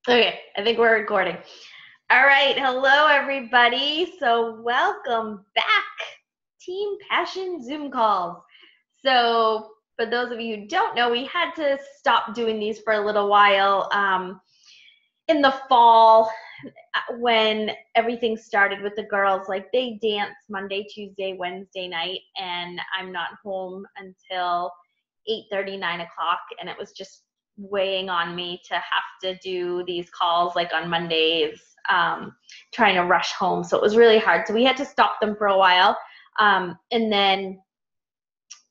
Okay, I think we're recording. All right, hello everybody. So welcome back, Team Passion Zoom calls. So for those of you who don't know, we had to stop doing these for a little while in the fall when everything started with the girls. Like they dance Monday, Tuesday, Wednesday night, and I'm not home until 8:30, 9 o'clock, and it was just weighing on me to have to do these calls like on Mondays, trying to rush home. So it was really hard. So we had to stop them for a while. And then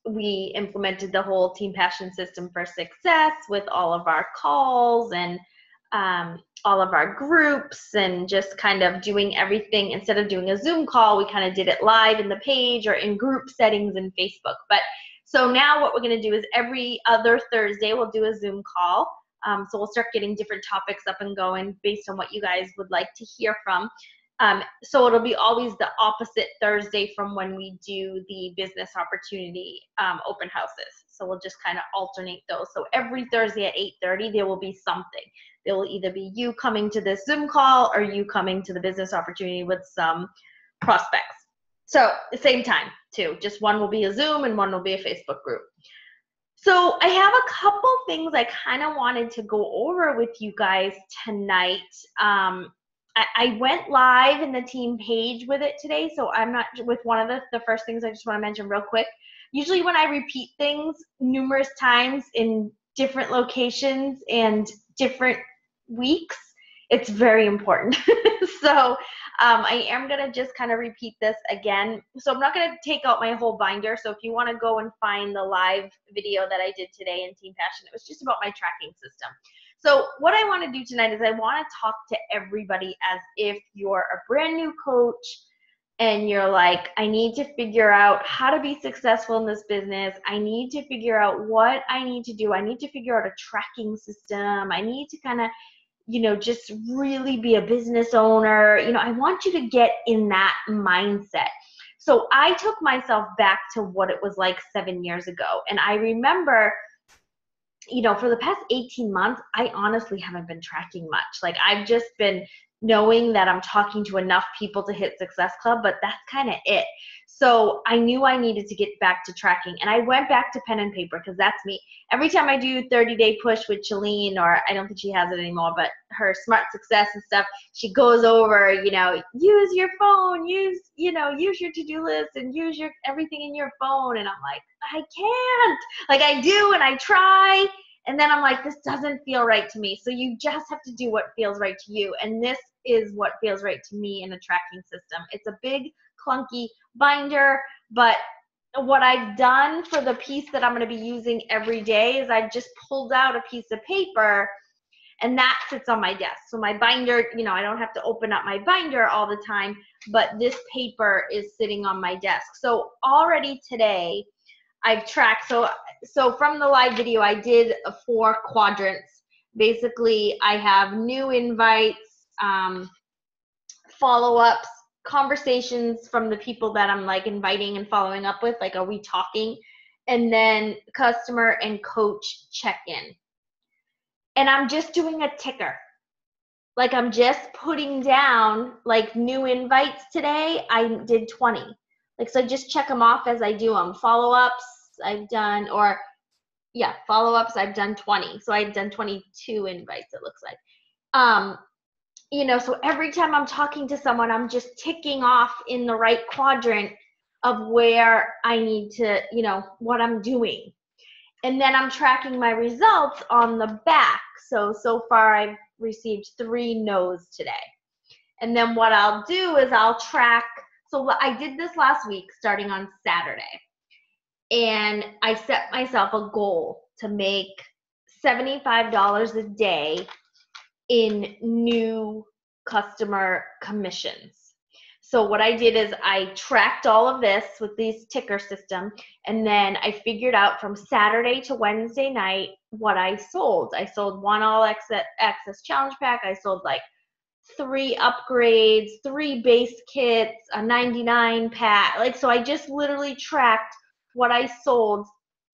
we implemented the whole Team Passion system for success with all of our calls and all of our groups, and just kind of doing everything. Instead of doing a Zoom call, we kind of did it live in the page or in group settings in Facebook. But so now what we're going to do is every other Thursday we'll do a Zoom call. So we'll start getting different topics up and going based on what you guys would like to hear from. So it'll be always the opposite Thursday from when we do the business opportunity open houses. So we'll just kind of alternate those. So every Thursday at 8:30, there will be something. There will either be you coming to this Zoom call or you coming to the business opportunity with some prospects. So the same time too, just one will be a Zoom and one will be a Facebook group. So I have a couple things I kind of wanted to go over with you guys tonight. I went live in the team page with it today, so I'm not with one of the first things I just want to mention real quick. Usually when I repeat things numerous times in different locations and different weeks, it's very important. So I am going to just kind of repeat this again. So I'm not going to take out my whole binder. So if you want to go and find the live video that I did today in Team Passion, it was just about my tracking system. So what I want to do tonight is I want to talk to everybody as if you're a brand new coach and you're like, I need to figure out how to be successful in this business. I need to figure out what I need to do. I need to figure out a tracking system. I need to kind of, just really be a business owner. I want you to get in that mindset. So I took myself back to what it was like 7 years ago. And I remember, for the past 18 months, I honestly haven't been tracking much. Like I've just been knowing that I'm talking to enough people to hit Success Club, but that's kind of it. So I knew I needed to get back to tracking, and I went back to pen and paper because that's me. Every time I do 30-day push with Colleen, or I don't think she has it anymore, but her Smart Success and stuff, she goes over, use your phone, use your to-do list and use your everything in your phone. And I'm like, I can't. Like I do and I try, and then I'm like, this doesn't feel right to me. So you just have to do what feels right to you. And this is what feels right to me in a tracking system. It's a big, clunky binder, but what I've done for the piece that I'm going to be using every day is I've just pulled out a piece of paper, and that sits on my desk. So my binder, I don't have to open up my binder all the time, but this paper is sitting on my desk. So already today, I've tracked, so from the live video, I did 4 quadrants. Basically, I have new invites, follow-ups, conversations from the people that I'm like inviting and following up with, like, are we talking? And then customer and coach check-in. And I'm just doing a ticker. Like I'm just putting down like new invites today. I did 20. Like, so just check them off as I do them. Follow-ups I've done, follow-ups I've done 20. So I've done 22 invites, it looks like. So every time I'm talking to someone, I'm just ticking off in the right quadrant of where I need to, what I'm doing. And then I'm tracking my results on the back. So far I've received 3 no's today. And then what I'll do is I'll track. So I did this last week starting on Saturday. And I set myself a goal to make $75 a day in new customer commissions. So what I did is I tracked all of this with this ticker system, and then I figured out from Saturday to Wednesday night what I sold. I sold 1 all access challenge pack. I sold like 3 upgrades, 3 base kits, a 99 pack. So I just literally tracked what I sold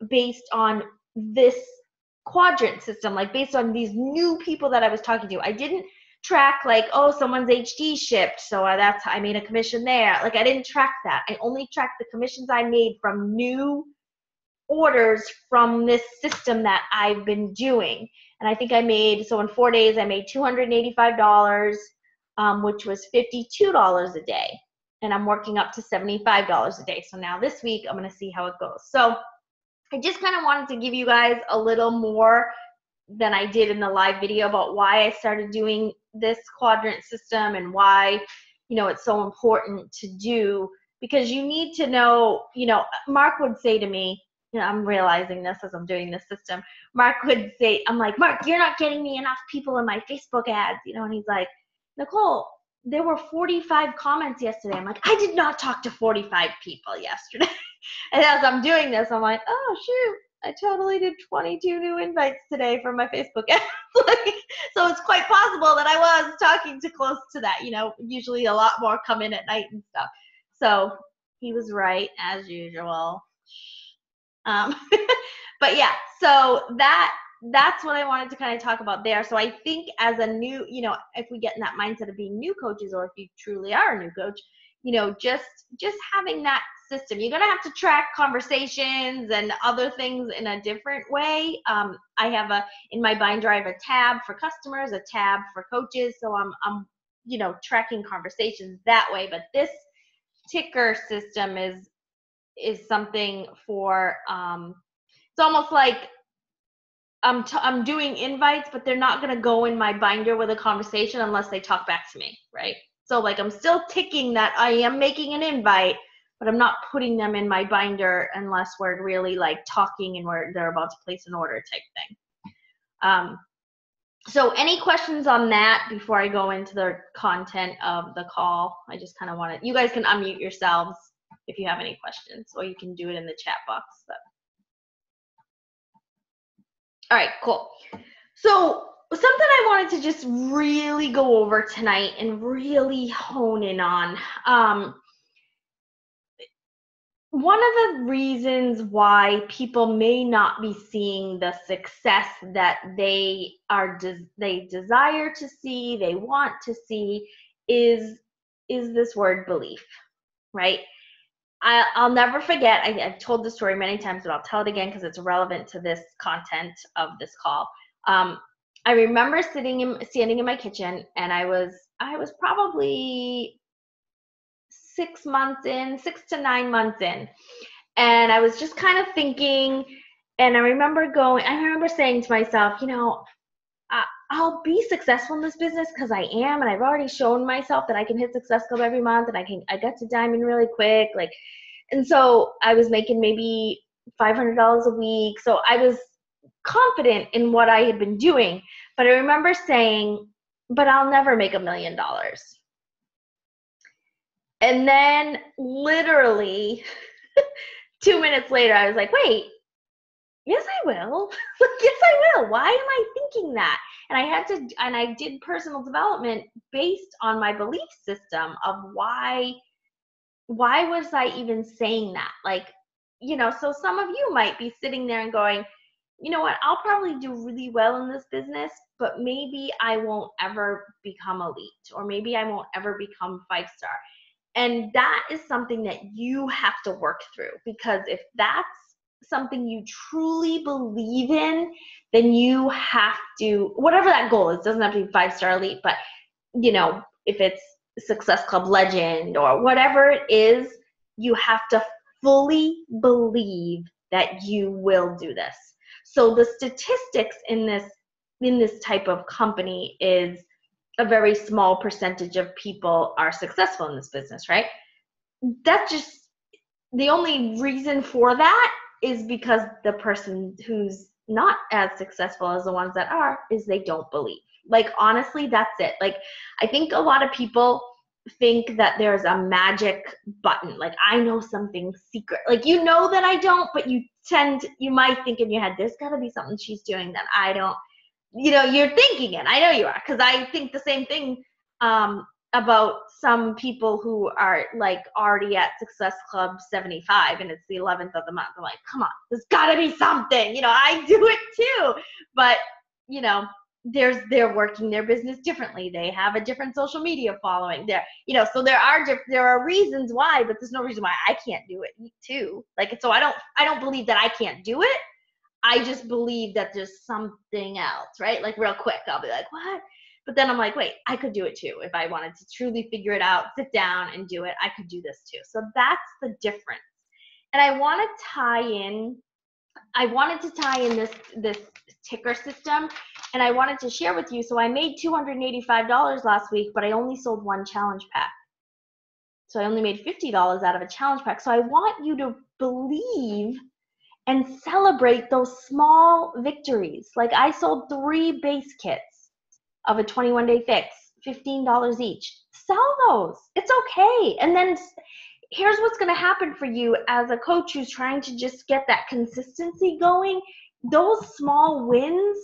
based on this quadrant system, like based on these new people that I was talking to. I didn't track like, oh, someone's HD shipped, so I made a commission there. Like I didn't track that. I only tracked the commissions I made from new orders from this system that I've been doing. And I think I made, so in 4 days, I made $285, which was $52 a day. And I'm working up to $75 a day. So now this week, I'm going to see how it goes. So I just kind of wanted to give you guys a little more than I did in the live video about why I started doing this quadrant system and why, you know, it's so important to do, because you need to know, you know, Mark would say to me, you know, I'm realizing this as I'm doing this system. Mark would say, I'm like, Mark, you're not getting me enough people in my Facebook ads, you know, and he's like, Nicole, there were 45 comments yesterday. I'm like, I did not talk to 45 people yesterday. And as I'm doing this, I'm like, oh, shoot, I totally did 22 new invites today for my Facebook ads. Like, so it's quite possible that I was talking to close to that, you know, usually a lot more come in at night and stuff. So he was right, as usual. But yeah, so that's what I wanted to kind of talk about there. So I think as a new, you know, if we get in that mindset of being new coaches, or if you truly are a new coach, you know, just having that system, you're going to have to track conversations and other things in a different way. I have in my binder, I have a tab for customers, a tab for coaches. So I'm, you know, tracking conversations that way. But this ticker system is something for, it's almost like I'm doing invites, but they're not going to go in my binder with a conversation unless they talk back to me, right? So like I'm still ticking that I am making an invite, but I'm not putting them in my binder unless we're really like talking and they're about to place an order type thing. So any questions on that before I go into the content of the call? I just kind of want to, you guys can unmute yourselves if you have any questions, or you can do it in the chat box. But. All right, cool. So something I wanted to just really go over tonight and really hone in on. One of the reasons why people may not be seeing the success that they desire to see, they want to see, is this word belief, right? I'll never forget, I've told this story many times, but I'll tell it again because it's relevant to this content of this call. I remember standing in my kitchen, and I was probably 6 to 9 months in, and I was just kind of thinking, and I remember saying to myself, you know, I'll be successful in this business because I am, and I've already shown myself that I can hit Success Club every month, and I got to Diamond really quick, like, and so I was making maybe $500 a week. So I was confident in what I had been doing, but I remember saying, but I'll never make $1 million. And then literally 2 minutes later, I was like, wait, yes, I will. Yes, I will. Why am I thinking that? And I did personal development based on my belief system of why was I even saying that? Like, you know, so some of you might be sitting there and going, you know what, I'll probably do really well in this business, but maybe I won't ever become elite, or maybe I won't ever become 5-star. And that is something that you have to work through, because if that's something you truly believe in, then you have to, whatever that goal is, doesn't have to be 5-star elite, but you know, if it's Success Club Legend or whatever it is, you have to fully believe that you will do this. So the statistics in this type of company is a very small percentage of people are successful in this business, right? That's just the only reason for that is because the person who's not as successful as the ones that are is they don't believe. Like, honestly, that's it. Like, I think a lot of people think that there's a magic button. Like, I know something secret. Like, you know that I don't, but you might think in your head, there's got to be something she's doing that I don't. You know, you're thinking it. I know you are, because I think the same thing about some people who are like already at Success Club 75 and it's the 11th of the month. I'm like, come on, there's got to be something. You know, I do it too. but you know, they're working their business differently. They have a different social media following. So there are reasons why, but there's no reason why I can't do it too. Like, so I don't believe that I can't do it. I just believe that there's something else, right? Like, real quick, I'll be like, what? But then I'm like, wait, I could do it too. If I wanted to truly figure it out, sit down and do it, I could do this too. So that's the difference. And I wanted to tie in this ticker system, and I wanted to share with you. So I made $285 last week, but I only sold one challenge pack. So I only made $50 out of a challenge pack. So I want you to believe and celebrate those small victories. Like, I sold 3 base kits of a 21-day fix, $15 each. Sell those. It's okay. And then here's what's going to happen for you as a coach who's trying to just get that consistency going. Those small wins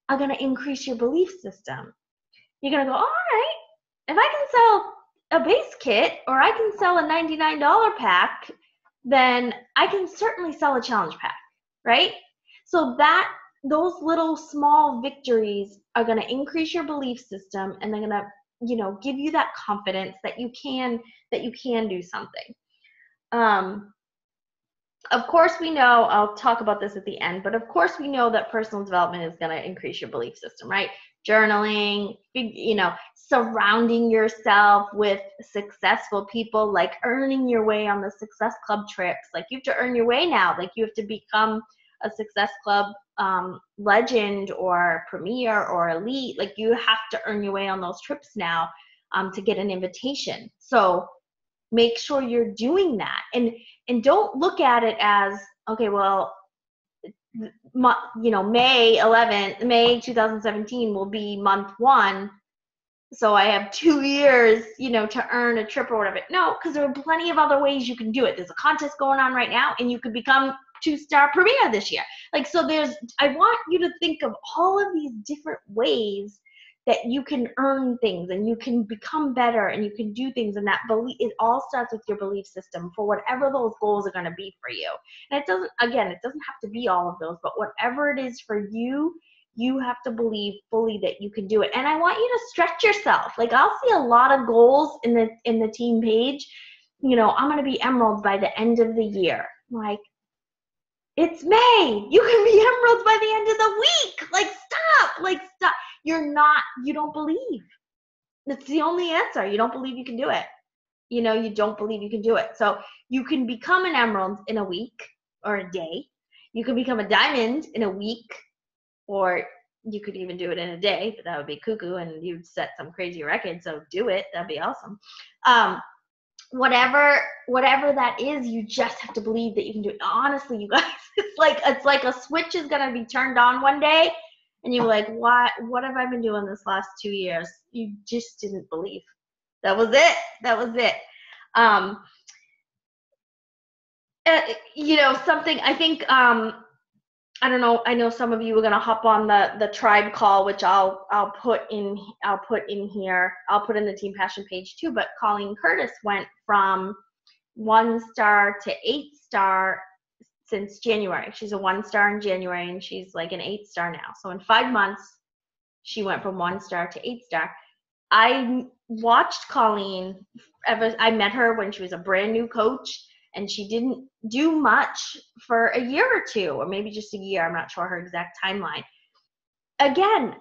are going to increase your belief system. You're going to go, all right, if I can sell a base kit or I can sell a $99 pack, then I can certainly sell a challenge pack, right? So those little small victories are going to increase your belief system, and they're going to, give you that confidence that you can do something. Of course, we know, I'll talk about this at the end, but of course we know that personal development is going to increase your belief system, right? Journaling, surrounding yourself with successful people, like earning your way on the Success Club trips. Like, you have to earn your way now. Like, you have to become a Success Club legend or premier or elite. Like, you have to earn your way on those trips now to get an invitation. So make sure you're doing that, and don't look at it as, okay, well, May 11th, May 2017 will be month 1, so I have 2 years, to earn a trip or whatever. No, because there are plenty of other ways you can do it. There's a contest going on right now, and you could become 2-star premier this year. Like, so I want you to think of all of these different ways that you can earn things and you can become better and you can do things, and that belief, it all starts with your belief system for whatever those goals are going to be for you. And it doesn't have to be all of those, but whatever it is for you, you have to believe fully that you can do it. And I want you to stretch yourself. Like, I'll see a lot of goals in the team page. I'm going to be emerald by the end of the year. Like, it's May. You can be emeralds by the end of the week. Like, stop. You don't believe. That's the only answer. You don't believe you can do it. You don't believe you can do it. So you can become an emerald in a week or a day. You can become a diamond in a week, or you could even do it in a day, but that would be cuckoo and you'd set some crazy record. So do it. That'd be awesome. Whatever that is, you just have to believe that you can do it. Honestly, you guys, it's like a switch is going to be turned on one day, and you're like, what have I been doing this last 2 years? You just didn't believe. That was it. Something, I think, I don't know, I know some of you are going to hop on the tribe call, which I'll put in here. I'll put in the Team Passion page too, but Colleen Curtice went from 1-star to 8-star since January. She's a 1-star in January, and she's like an 8-star now. So in 5 months, she went from 1-star to 8-star. I watched Colleen I met her when she was a brand new coach, and she didn't do much for a year or 2, or maybe just a year. I'm not sure her exact timeline. Again,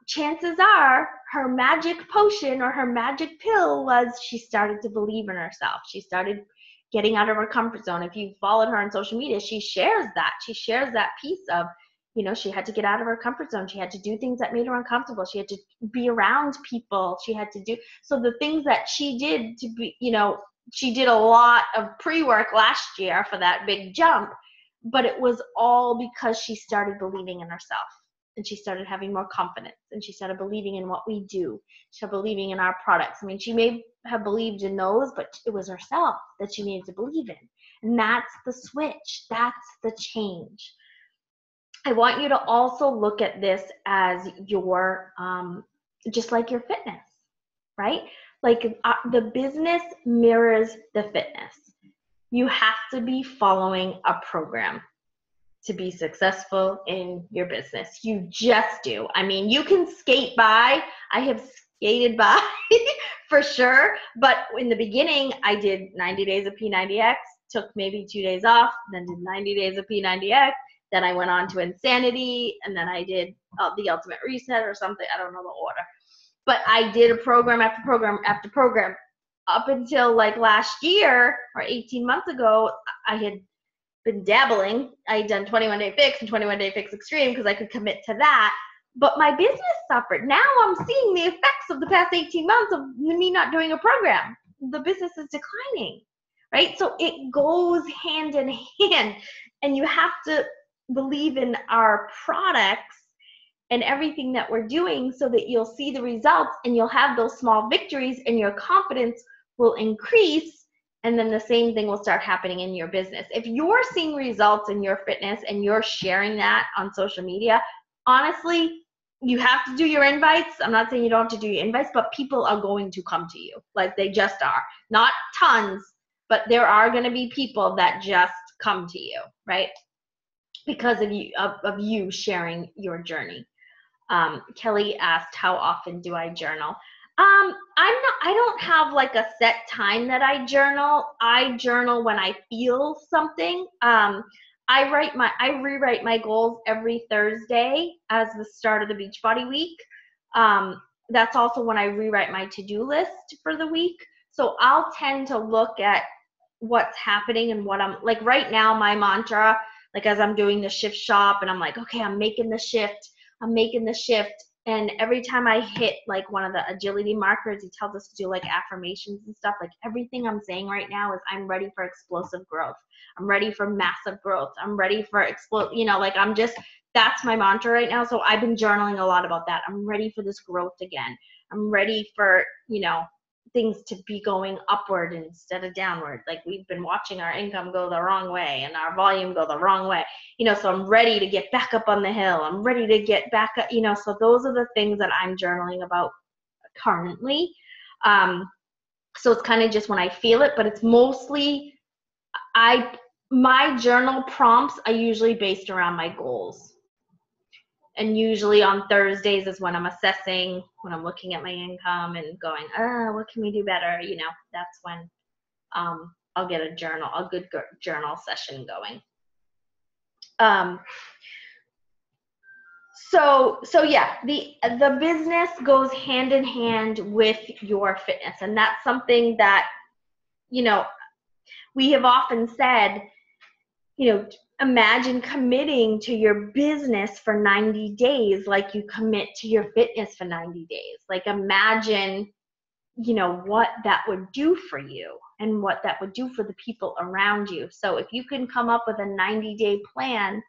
chances are her magic potion or her magic pill was she started to believe in herself. She started getting out of her comfort zone. If you followed her on social media, she shares that. She shares that piece of, she had to get out of her comfort zone. She had to do things that made her uncomfortable. She had to be around people. She had to do, so the things that she did to be, she did a lot of pre-work last year for that big jump, but it was all because she started believing in herself, and she started having more confidence, and she started believing in what we do. She started believing in our products. I mean, she may have believed in those, but it was herself that she needed to believe in. And that's the switch. That's the change. I want you to also look at this as your, just like your fitness, right? Like, the business mirrors the fitness. You have to be following a program. to be successful in your business. You just do. I mean, you can skate by. I have skated by for sure. But in the beginning, I did 90 days of P90X, took maybe 2 days off, then did 90 days of P90X. Then I went on to Insanity, and then I did the Ultimate Reset or something. I don't know the order. But I did a program after program after program up until like last year or 18 months ago. I had been dabbling. I had done 21 Day Fix and 21 Day Fix Extreme because I could commit to that. But my business suffered. Now I'm seeing the effects of the past 18 months of me not doing a program. The business is declining, right? So it goes hand in hand. And you have to believe in our products and everything that we're doing so that you'll see the results and you'll have those small victories and your confidence will increase. And then the same thing will start happening in your business. If you're seeing results in your fitness and you're sharing that on social media, honestly, you have to do your invites. I'm not saying you don't have to do your invites, but people are going to come to you. Like they just are. Not tons, but there are going to be people that just come to you, right? Because of you sharing your journey. Kelly asked, how often do I journal? I don't have like a set time that I journal. I journal when I feel something. I rewrite my goals every Thursday as the start of the Beachbody week. That's also when I rewrite my to-do list for the week. So I'll tend to look at what's happening and what I'm like right now. My mantra, like as I'm doing the shift shop and I'm like, okay, I'm making the shift. And every time I hit like one of the agility markers, he tells us to do like affirmations and stuff. Like everything I'm saying right now is I'm ready for explosive growth. I'm ready for massive growth. I'm ready for that's my mantra right now. So I've been journaling a lot about that. I'm ready for this growth again. I'm ready for, things to be going upward instead of downward. Like we've been watching our income go the wrong way and our volume go the wrong way, so I'm ready to get back up on the hill. I'm ready to get back up, so those are the things that I'm journaling about currently. So it's kind of just when I feel it, but it's mostly my journal prompts are usually based around my goals. And usually on Thursdays is when I'm assessing, when I'm looking at my income and going, what can we do better? That's when I'll get a good journal session going. So yeah, the business goes hand in hand with your fitness. And that's something that, we have often said, imagine committing to your business for 90 days like you commit to your fitness for 90 days. Like imagine, what that would do for you and what that would do for the people around you. So if you can come up with a 90-day plan,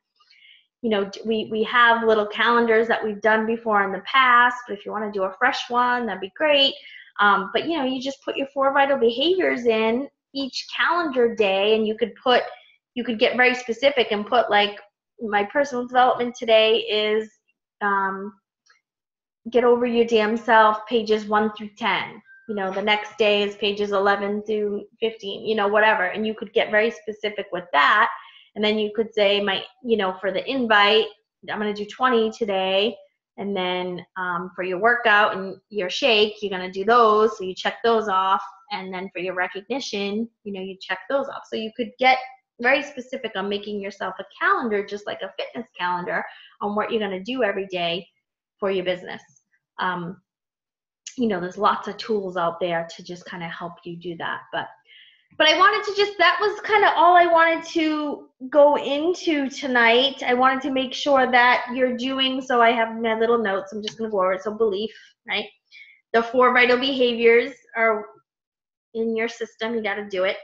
we have little calendars that we've done before in the past, but if you want to do a fresh one, that'd be great. But you just put your 4 vital behaviors in each calendar day, and you could get very specific and put like, my personal development today is get over your damn self, pages 1 through 10. The next day is pages 11 through 15, whatever. And you could get very specific with that. And then you could say, for the invite, I'm going to do 20 today. And then for your workout and your shake, you're going to do those. So you check those off. And then for your recognition, you check those off. So you could get very specific on making yourself a calendar, just like a fitness calendar, on what you're going to do every day for your business. There's lots of tools out there to just kind of help you do that. But I wanted to that was kind of all I wanted to go into tonight. I wanted to make sure that you're doing, so I have my little notes. I'm just going to go over it. So belief, right? The 4 vital behaviors are in your system. You got to do it.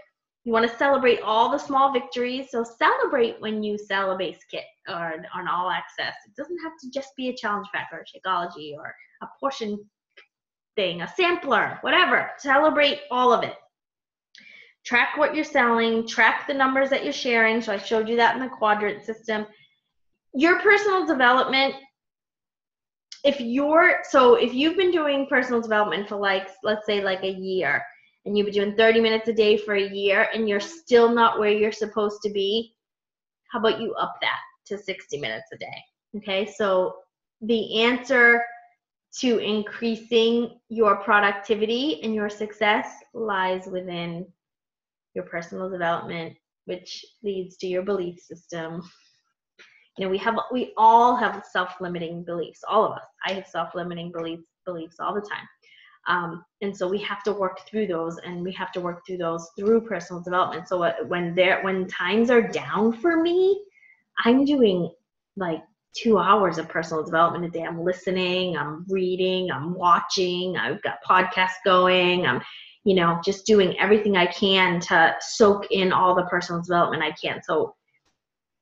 You want to celebrate all the small victories. So celebrate when you sell a base kit or on all access. It doesn't have to just be a challenge pack or a Shakeology or a portion thing, a sampler, whatever. Celebrate all of it. Track what you're selling. Track the numbers that you're sharing. So I showed you that in the quadrant system. Your personal development, if you've been doing personal development for let's say like a year, and you've been doing 30 minutes a day for a year and you're still not where you're supposed to be, how about you up that to 60 minutes a day. Okay, so the answer to increasing your productivity and your success lies within your personal development, which leads to your belief system. You know, we all have self-limiting beliefs, all of us. I have self-limiting beliefs all the time. And so we have to work through those, and we have to work through those through personal development. So when times are down for me, I'm doing like 2 hours of personal development a day. I'm listening, I'm reading, I'm watching, I've got podcasts going, I'm, you know, just doing everything I can to soak in all the personal development I can. So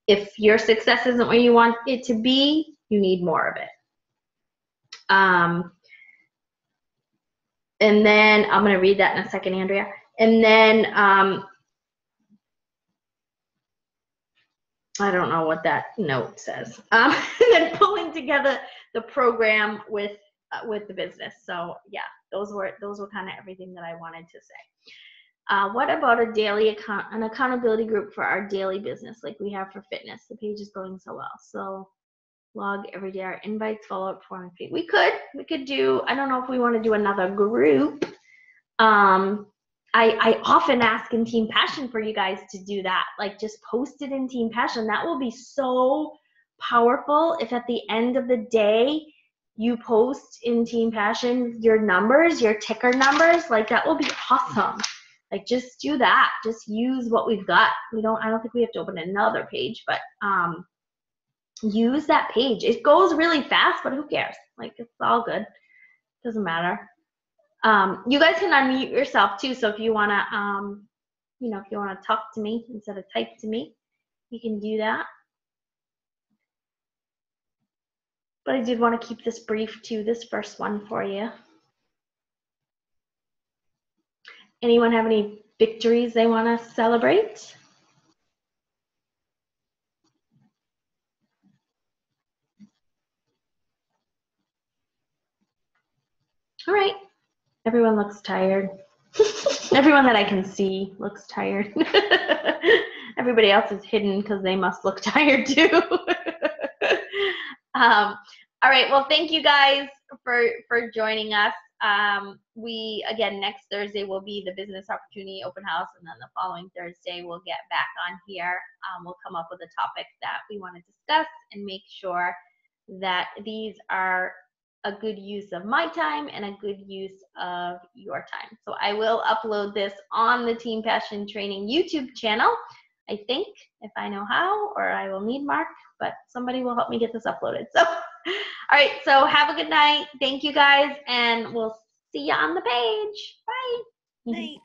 if your success isn't where you want it to be, you need more of it. And then I'm going to read that in a second, Andrea. And then I don't know what that note says. And then pulling together the program with the business. So yeah, those were kind of everything that I wanted to say. What about an accountability group for our daily business like we have for fitness? The page is going so well. So log every day, our invites, follow-up form, and feed. We could do, I don't know if we want to do another group. I often ask in Team Passion for you guys to do that. Like, just post it in Team Passion. That will be so powerful if at the end of the day you post in Team Passion your numbers, your ticker numbers. Like, that will be awesome. Like, just do that. Just use what we've got. I don't think we have to open another page, but use that page. It goes really fast, but who cares? Like, it's all good. Doesn't matter. You guys can unmute yourself too. So if you want to, if you want to talk to me instead of type to me, you can do that. But I did want to keep this brief too, this first one for you. Anyone have any victories they want to celebrate? All right. Everyone looks tired. Everyone that I can see looks tired. Everybody else is hidden because they must look tired too. All right. Well, thank you guys for joining us. Again, next Thursday will be the business opportunity open house, and then the following Thursday we'll get back on here. We'll come up with a topic that we want to discuss and make sure that these are a good use of my time and a good use of your time. So I will upload this on the Team Passion Training YouTube channel, I think, if I know how, or I will need Mark, but somebody will help me get this uploaded. So, all right, so have a good night. Thank you guys, and we'll see you on the page. Bye. Night.